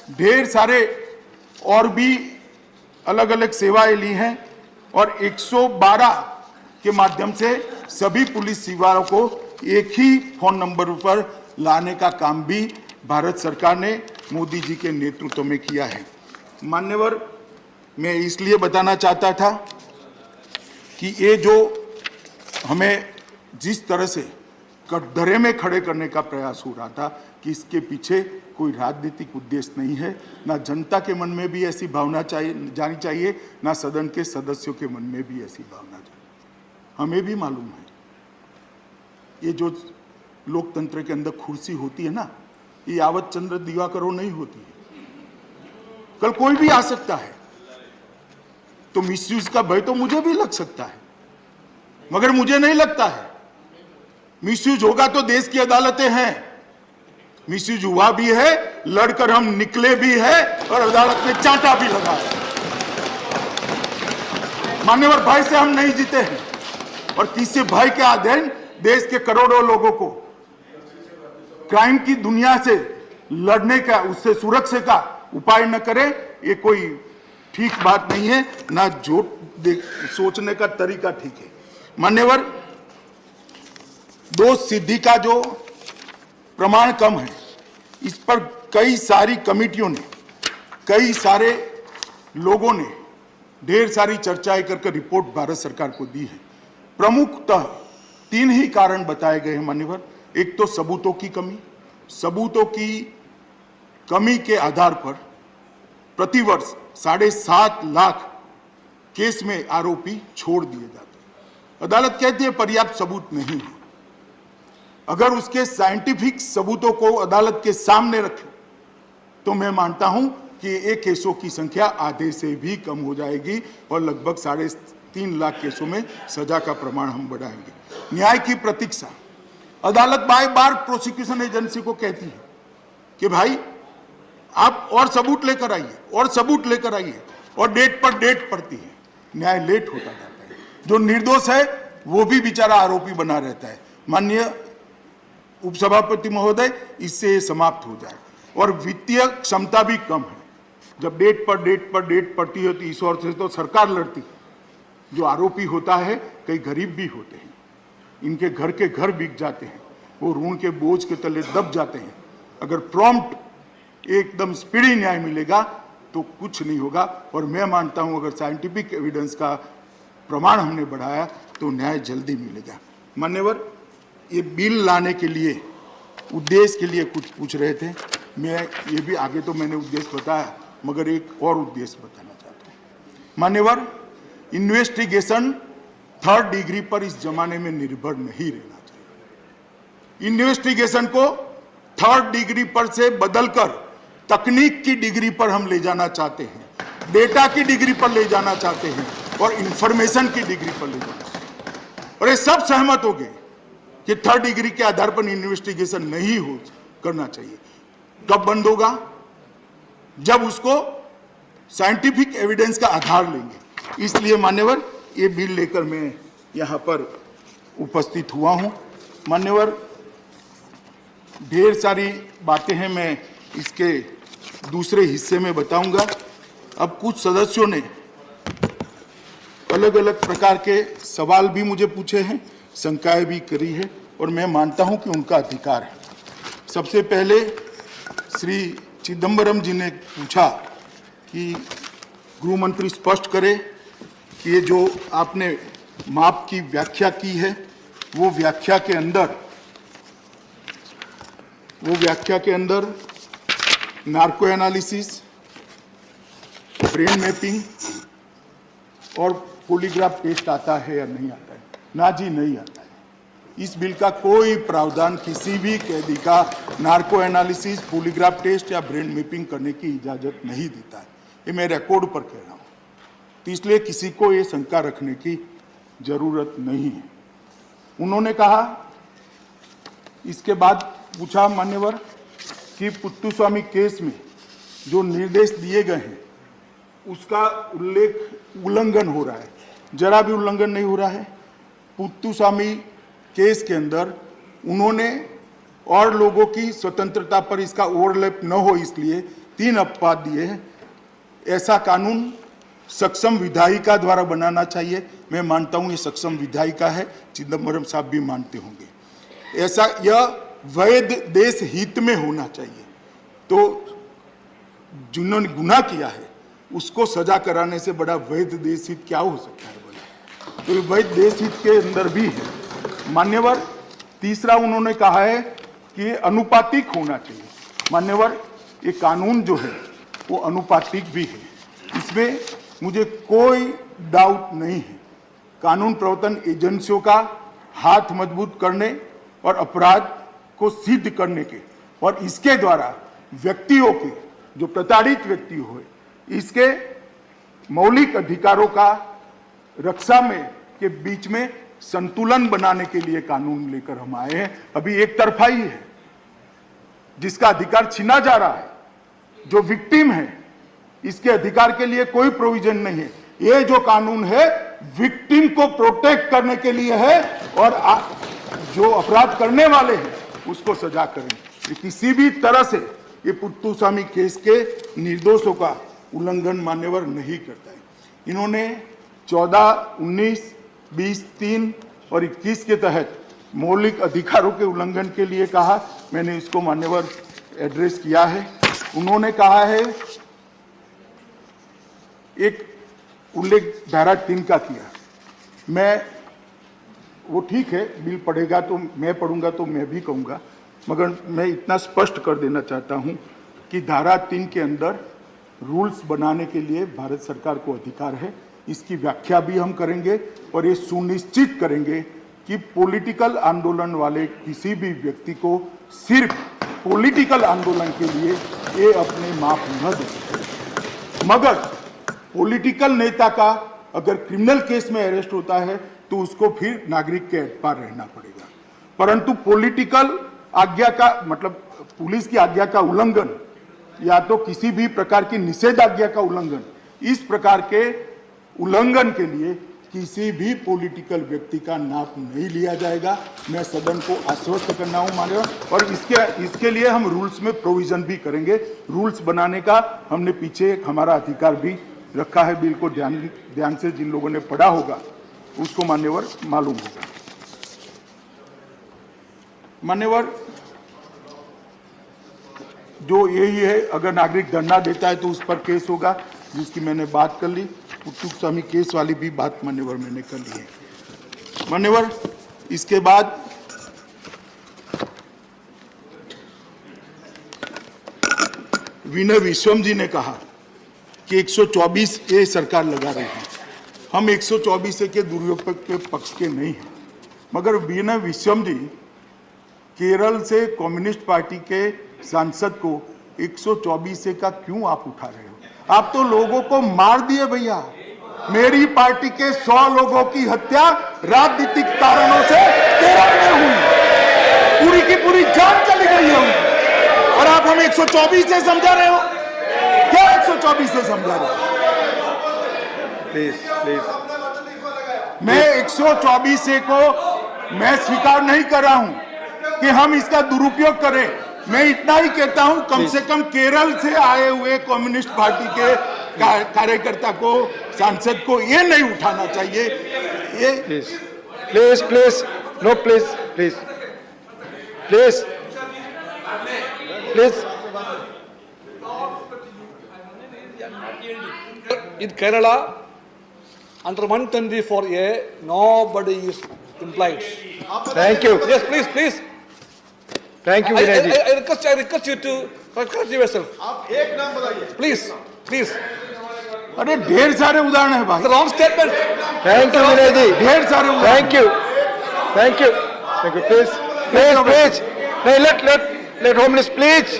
ढेर सारे और भी अलग अलग सेवाएं ली हैं और 112 के माध्यम से सभी पुलिस सेवाओं को एक ही फोन नंबर पर लाने का काम भी भारत सरकार ने मोदी जी के नेतृत्व में किया है। मान्यवर, मैं इसलिए बताना चाहता था कि ये जो हमें जिस तरह से कटघरे में खड़े करने का प्रयास हो रहा था कि इसके पीछे कोई राजनीतिक उद्देश्य नहीं है, ना जनता के मन में भी ऐसी भावना जानी चाहिए, ना सदन के सदस्यों के मन में भी ऐसी भावना जानी। हमें भी मालूम है ये जो लोकतंत्र के अंदर कुर्सी होती है ना, ये यावत चंद्र दिवाकरों नहीं होती है, कल कोई भी आ सकता है। तो मिसयूज का भय तो मुझे भी लग सकता है, मगर मुझे नहीं लगता है मिसयूज होगा तो देश की अदालतें हैं। मिसयूज हुआ भी है, लड़कर हम निकले भी है और अदालत ने चांटा भी लगाया। मान्यवर, भय से हम नहीं जीते हैं और किसी भय के अधीन देश के करोड़ों लोगों को क्राइम की दुनिया से लड़ने का, उससे सुरक्षा का उपाय न करे, ये कोई ठीक बात नहीं है, ना जो सोचने का तरीका ठीक है। मान्यवर, दोष सिद्धि का जो प्रमाण कम है, इस पर कई सारी कमेटियों ने, कई सारे लोगों ने ढेर सारी चर्चाएं करके रिपोर्ट भारत सरकार को दी है। प्रमुखतः 3 ही कारण बताए गए हैं मान्यवर। एक तो सबूतों की कमी, सबूतों की कमी के आधार पर प्रतिवर्ष 7.5 लाख केस में आरोपी छोड़ दिए जाते हैं। अदालत कहती है पर्याप्त सबूत नहीं है। अगर उसके साइंटिफिक सबूतों को अदालत के सामने रखें तो मैं मानता हूं कि ये केसों की संख्या आधे से भी कम हो जाएगी और लगभग 3.5 लाख केसों में सजा का प्रमाण हम बढ़ाएंगे। न्याय की प्रतीक्षा, अदालत बार बार प्रोसिक्यूशन एजेंसी को कहती है कि भाई आप और सबूत लेकर आइए, और सबूत लेकर आइए, और डेट पर डेट पड़ती है, न्याय लेट होता जाता है। जो निर्दोष है वो भी बेचारा आरोपी बना रहता है। माननीय उपसभापति महोदय, इससे समाप्त हो जाए। और वित्तीय क्षमता भी कम है। जब डेट पर डेट पड़ती है तो इस ओर से तो सरकार लड़ती है। जो आरोपी होता है कई गरीब भी होते हैं, इनके घर के घर बिक जाते हैं, वो ऋण के बोझ के तले दब जाते हैं। अगर प्रॉम्प्ट एकदम स्पीडी न्याय मिलेगा तो कुछ नहीं होगा। और मैं मानता हूं अगर साइंटिफिक एविडेंस का प्रमाण हमने बढ़ाया तो न्याय जल्दी मिलेगा। मान्यवर, ये बिल लाने के लिए उद्देश्य के लिए कुछ पूछ रहे थे। मैं ये भी आगे तो मैंने उद्देश्य बताया, मगर एक और उद्देश्य बताना चाहता हूँ। मान्यवर, इन्वेस्टिगेशन 3rd डिग्री पर इस जमाने में निर्भर नहीं रहना चाहिए। इन्वेस्टिगेशन को 3rd डिग्री पर से बदलकर तकनीक की डिग्री पर हम ले जाना चाहते हैं, डेटा की डिग्री पर ले जाना चाहते हैं और इंफॉर्मेशन की डिग्री पर ले जाना चाहते हैं। और ये सब सहमत हो गए कि 3rd डिग्री के आधार पर इन्वेस्टिगेशन नहीं हो करना चाहिए। कब बंद होगा? जब उसको साइंटिफिक एविडेंस का आधार लेंगे। इसलिए मान्यवर, ये बिल लेकर मैं यहाँ पर उपस्थित हुआ हूँ। मान्यवर, ढेर सारी बातें हैं, मैं इसके दूसरे हिस्से में बताऊंगा। अब कुछ सदस्यों ने अलग अलग प्रकार के सवाल भी मुझे पूछे हैं, शंकाएं भी करी है, और मैं मानता हूं कि उनका अधिकार है। सबसे पहले श्री चिदम्बरम जी ने पूछा कि गृह मंत्री स्पष्ट करे कि ये जो आपने माप की व्याख्या की है वो व्याख्या के अंदर नार्को एनालिसिस, ब्रेन मैपिंग और पॉलीग्राफ टेस्ट आता है या नहीं आता है? ना जी, नहीं आता है। इस बिल का कोई प्रावधान किसी भी कैदी का नार्को एनालिसिस, पॉलीग्राफ टेस्ट या ब्रेन मैपिंग करने की इजाजत नहीं देता है। ये मैं रिकॉर्ड पर कह रहा हूं, तो इसलिए किसी को ये शंका रखने की जरूरत नहीं है। उन्होंने कहा, इसके बाद पूछा मान्यवर कि पुत्तुस्वामी केस में जो निर्देश दिए गए हैं उसका उल्लंघन हो रहा है। जरा भी उल्लंघन नहीं हो रहा है। पुत्तुस्वामी केस के अंदर उन्होंने और लोगों की स्वतंत्रता पर इसका ओवरलैप न हो इसलिए 3 अपवाद दिए हैं। ऐसा कानून सक्षम विधायिका द्वारा बनाना चाहिए। मैं मानता हूं ये सक्षम विधायिका है, चिदम्बरम साहब भी मानते होंगे। ऐसा यह वैध देश हित में होना चाहिए। तो जिन्होंने गुनाह किया है उसको सजा कराने से बड़ा वैध देश हित क्या हो सकता है बोला? तो वैध देश हित के अंदर भी है। मान्यवर, तीसरा उन्होंने कहा है कि ये अनुपातिक होना चाहिए। मान्यवर, ये कानून जो है वो अनुपातिक भी है, इसमें मुझे कोई डाउट नहीं है। कानून प्रवर्तन एजेंसियों का हाथ मजबूत करने और अपराध को सिद्ध करने के और इसके द्वारा व्यक्तियों के, जो प्रताड़ित व्यक्ति हुए, इसके मौलिक अधिकारों का रक्षा में के बीच में संतुलन बनाने के लिए कानून लेकर हम आए हैं। अभी एक तरफा ही है, जिसका अधिकार छीना जा रहा है, जो विक्टिम है, इसके अधिकार के लिए कोई प्रोविजन नहीं है। ये जो कानून है विक्टिम को प्रोटेक्ट करने के लिए है और जो अपराध करने वाले हैं उसको सजा करें। ये किसी भी तरह से ये पुत्तुस्वामी केस के निर्दोषों का उल्लंघन मान्यवर नहीं करता है। इन्होंने 14, 19, 20, 3 और 21 के तहत मौलिक अधिकारों के उल्लंघन के लिए कहा। मैंने इसको मान्यवर एड्रेस किया है। उन्होंने कहा है, एक उल्लेख धारा 3 का किया, मैं वो ठीक है, बिल पढ़ेगा तो मैं पढ़ूंगा तो मैं भी कहूँगा, मगर मैं इतना स्पष्ट कर देना चाहता हूँ कि धारा 3 के अंदर रूल्स बनाने के लिए भारत सरकार को अधिकार है। इसकी व्याख्या भी हम करेंगे और ये सुनिश्चित करेंगे कि पॉलिटिकल आंदोलन वाले किसी भी व्यक्ति को सिर्फ पॉलिटिकल आंदोलन के लिए ये अपने माफ न दे। मगर पॉलिटिकल नेता का अगर क्रिमिनल केस में अरेस्ट होता है तो उसको फिर नागरिक के पार रहना पड़ेगा। परंतु पॉलिटिकल आज्ञा का मतलब पुलिस की आज्ञा का उल्लंघन या तो किसी भी प्रकार की निषेधाज्ञा का उल्लंघन, इस प्रकार के उल्लंघन के लिए किसी भी पॉलिटिकल व्यक्ति का नाम नहीं लिया जाएगा। मैं सदन को आश्वस्त करना हूं माननीय, और इसके लिए हम रूल्स में प्रोविजन भी करेंगे। रूल्स बनाने का हमने पीछे हमारा अधिकार भी रखा है। बिल को ध्यान से जिन लोगों ने पढ़ा होगा उसको मान्यवर मालूम होगा। मान्यवर, जो यही है, अगर नागरिक धरना देता है तो उस पर केस होगा, जिसकी मैंने बात कर ली। उत्सुक स्वामी केस वाली भी बात मान्यवर मैंने कर ली है। मान्यवर, इसके बाद विनय विश्वम जी ने कहा कि 124A सरकार लगा रही है। हम 124A के दुरुपयोग के पक्ष के नहीं हैं, मगर विनय विश्वम जी केरल से कम्युनिस्ट पार्टी के सांसद को 124A का क्यों आप उठा रहे हो? आप तो लोगों को मार दिए भैया। मेरी पार्टी के 100 लोगों की हत्या राजनीतिक कारणों से केरल में हुई, पूरी की पूरी जान चली गई है उनकी, और आप हमें 124 से समझा रहे हो? क्या 124 से समझा रहे हो? प्लीज प्लीज, मैं 124A को मैं स्वीकार नहीं कर रहा हूं कि हम इसका दुरुपयोग करें। मैं इतना ही कहता हूं, कम से कम केरल से आए हुए कम्युनिस्ट पार्टी के कार्यकर्ता को, सांसद को ये नहीं उठाना चाहिए। ये please please please, no please please please please. In Kerala, under 124A, nobody is implied. Thank you. Yes, please, please. Thank you, Vinay ji. I request you to correct yourself. Please, please. अरे ढेर सारे उदाहरण है भाई, The wrong statement. Thank you, Vinay ji. ढेर सारे उदाहरण। Thank you. Thank you. Thank you. Please, please, please. No, let homeless, please,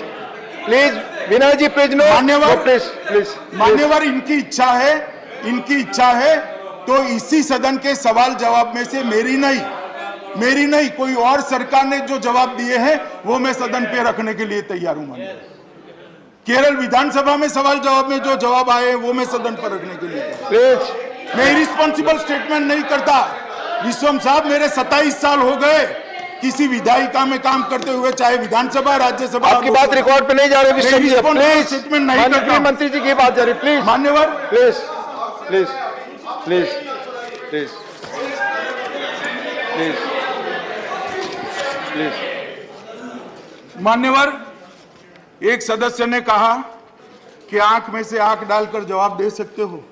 please. Vinay ji, please no. मान्यवर, No, please, please. मान्यवर, इनकी इच्छा है तो इसी सदन के सवाल जवाब में से मेरी नहीं, कोई और सरकार ने जो जवाब दिए हैं वो मैं सदन पे रखने के लिए तैयार हूं। मान्यवर, केरल विधानसभा में सवाल जवाब में जो जवाब आए हैं वो मैं सदन पर रखने के लिए Please. मैं इरिस्पॉन्सिबल स्टेटमेंट नहीं करता। विश्वम साहब, मेरे 27 साल हो गए किसी विधायिका में काम करते हुए, चाहे विधानसभा, राज्यसभा। आपकी बात रिकॉर्ड पे नहीं जा रही विश्वम जी, प्लीज। स्टेटमेंट नहीं करता। मंत्री जी की बात जा रही, प्लीज। मान्यवर, please please please please please please. मान्यवर, एक सदस्य ने कहा कि आंख में से आंख डालकर जवाब दे सकते हो।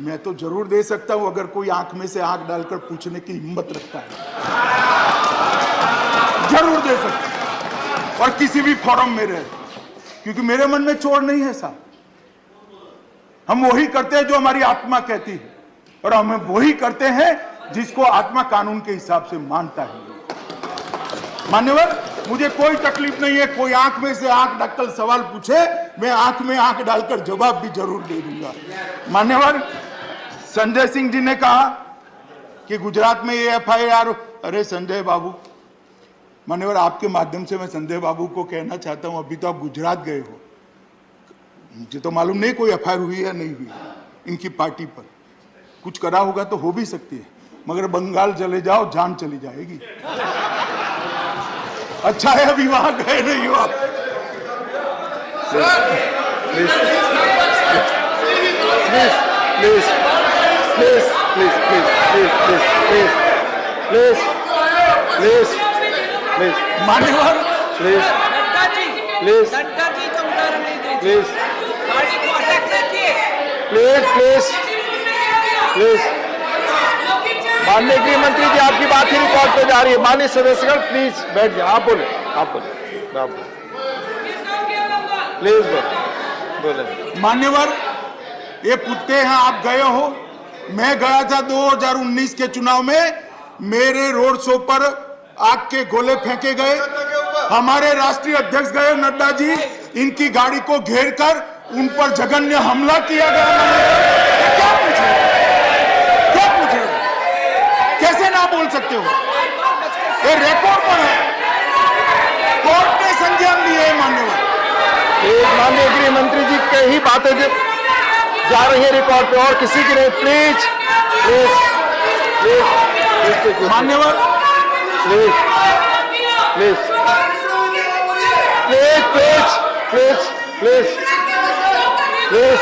मैं तो जरूर दे सकता हूं अगर कोई आंख में से आंख डालकर पूछने की हिम्मत रखता है, जरूर दे सकता हूं, और किसी भी फोरम में रहे, क्योंकि मेरे मन में चोर नहीं है साहब। हम वही करते हैं जो हमारी आत्मा कहती है, और हम वही करते हैं जिसको आत्मा कानून के हिसाब से मानता है। मान्यवर, मुझे कोई तकलीफ नहीं है, कोई आंख में से आंख डालकर सवाल पूछे, मैं आंख में आंख डालकर जवाब भी जरूर दे दूंगा। मान्यवर, संजय सिंह जी ने कहा कि गुजरात में ये FIR, अरे संजय बाबू, मान्यवर आपके माध्यम से मैं संजय बाबू को कहना चाहता हूं, अभी तो आप गुजरात गए हो, मुझे तो मालूम नहीं कोई FIR हुई या नहीं हुई इनकी पार्टी पर। कुछ करा होगा तो हो भी सकती है, मगर बंगाल चले जाओ, जान चली जाएगी। अच्छा है अभी वहां गए नहीं हो आप। Please please please please please please please please please please. मान्यवर, प्लीज नड्डा जी प्लीज नड्डा जी का उदाहरण नहीं दीजिए प्लीज गाड़ी को अटैक रखिए प्लीज प्लीज प्लीज माननीय गृह मंत्री जी, आपकी बात ही रिकॉर्ड पे जा रही है। माननीय सदस्यगण प्लीज बैठ जाए। आप बोले, आप बोले, आप बोले, प्लीज बोले। मान्यवर, ये पूछते हैं आप गए हो, मैं गया था 2019 के चुनाव में, मेरे रोड शो पर आग के गोले फेंके गए, हमारे राष्ट्रीय अध्यक्ष गए नड्डा जी, इनकी गाड़ी को घेर कर उन पर जघन्य हमला किया गया। क्या पूछ रहे हो? क्या पूछ रहे हो? कैसे ना बोल सकते हो? ये रिकॉर्ड पर है, कोर्ट ने संज्ञान लिए है मान्यवर। प्लीज माननीय गृह मंत्री जी की ही बातें जा रही है रिकॉर्ड पे, और किसी की नहीं। प्लीज प्लीज प्लीज मान्यवर, please please please please please please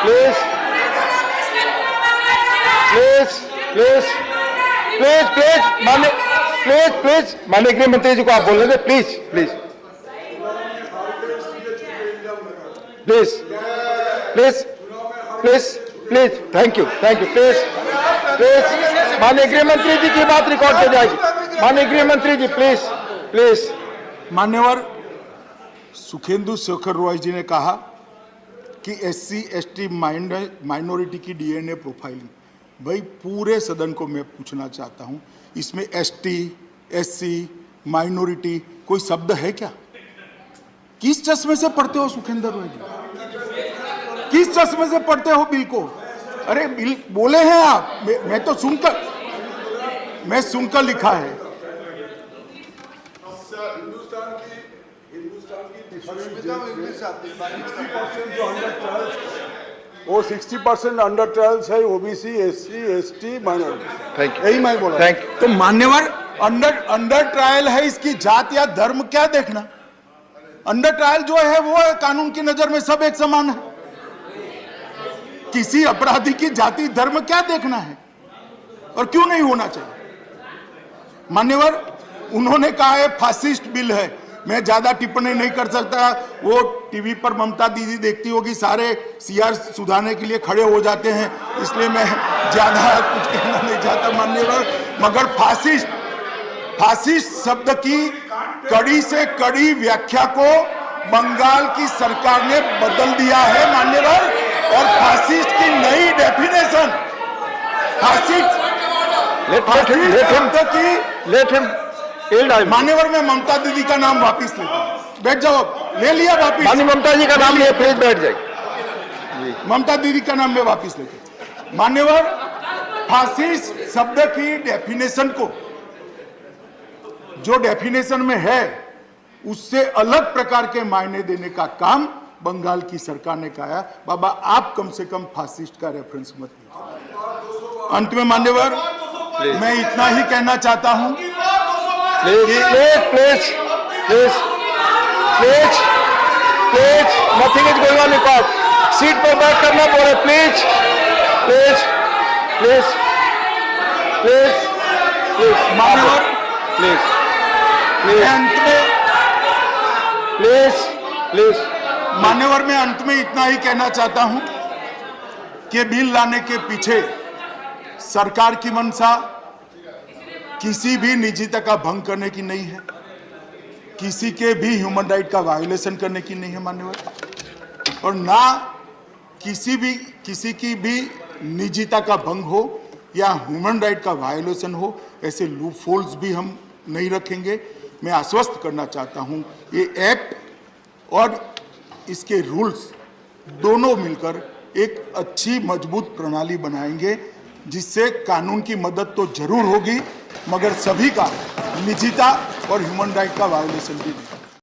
please please please please please माननीय प्लीज माननीय गृह मंत्री जी को आप बोल रहे थे। Please please please please please please thank you please please माननीय गृह मंत्री जी की बात रिकॉर्ड पे जाएगी। माननीय गृह मंत्री जी प्लीज प्लीज। मान्यवर, सुखेंदु शेखर रॉय जी ने कहा कि SC ST माइनॉरिटी की DNA प्रोफाइलिंग, भाई पूरे सदन को मैं पूछना चाहता हूं, इसमें ST SC माइनॉरिटी कोई शब्द है क्या? किस चश्मे से पढ़ते हो सुखेंद्र रॉय जी? किस चश्मे से पढ़ते हो बिल को? अरे बिल बोले हैं आप, मैं तो सुनकर लिखा है। वो 60% अंडर ट्रायल्स है, OBC SC ST minority. Thank you, यही मैं बोला। Thank you. तो मान्यवर, अंडर ट्रायल है, इसकी जात या धर्म क्या देखना? अंडर ट्रायल जो है वो है, कानून की नजर में सब एक समान है। किसी अपराधी की जाति धर्म क्या देखना है और क्यों नहीं होना चाहिए? मान्यवर, उन्होंने कहा है फासिस्ट बिल है, मैं ज्यादा टिप्पणी नहीं कर सकता। वो टीवी पर ममता दीदी देखती होगी, सारे CR सुधारने के लिए खड़े हो जाते हैं, इसलिए मैं ज्यादा कुछ कहना नहीं चाहता मान्यवर। मगर फासिस्ट शब्द की कड़ी से कड़ी व्याख्या को बंगाल की सरकार ने बदल दिया है मान्यवर, और फासिस्ट की नई डेफिनेशन, फासिस्ट मान्यवर, मैं ममता दीदी का नाम वापिस लेता हूं। बैठ जाओ, ले लिया वापिस। माननीय ममता जी का नाम लिए, प्लीज बैठ जाइए। ममता दीदी का नाम मैं वापिस लेता हूं। मान्यवर, फासिस्ट शब्द की डेफिनेशन को, जो डेफिनेशन में है, उससे अलग प्रकार के मायने देने का काम बंगाल की सरकार ने कहा। बाबा, आप कम से कम फासिस्ट का रेफरेंस मत लीजिए। अंत में मान्यवर, मैं इतना ही कहना चाहता हूं, please please please please please nothing is going on record. Seat पर बैठ कर ना बोले, please please please please please मान्यवर, प्लीज मैं अंत में प्लीज प्लीज मान्यवर, मैं अंत में इतना ही कहना चाहता हूं कि बिल लाने के पीछे सरकार की मंशा किसी भी निजता का भंग करने की नहीं है, किसी के भी ह्यूमन राइट का वायोलेशन करने की नहीं है मान्यवर, और ना किसी की भी निजता का भंग हो या ह्यूमन राइट का वायोलेशन हो, ऐसे लूपहोल्स भी हम नहीं रखेंगे। मैं आश्वस्त करना चाहता हूं, ये एक्ट और इसके रूल्स दोनों मिलकर एक अच्छी मजबूत प्रणाली बनाएंगे, जिससे कानून की मदद तो जरूर होगी, मगर सभी का निजता और ह्यूमन राइट का वायोलेशन भी नहीं।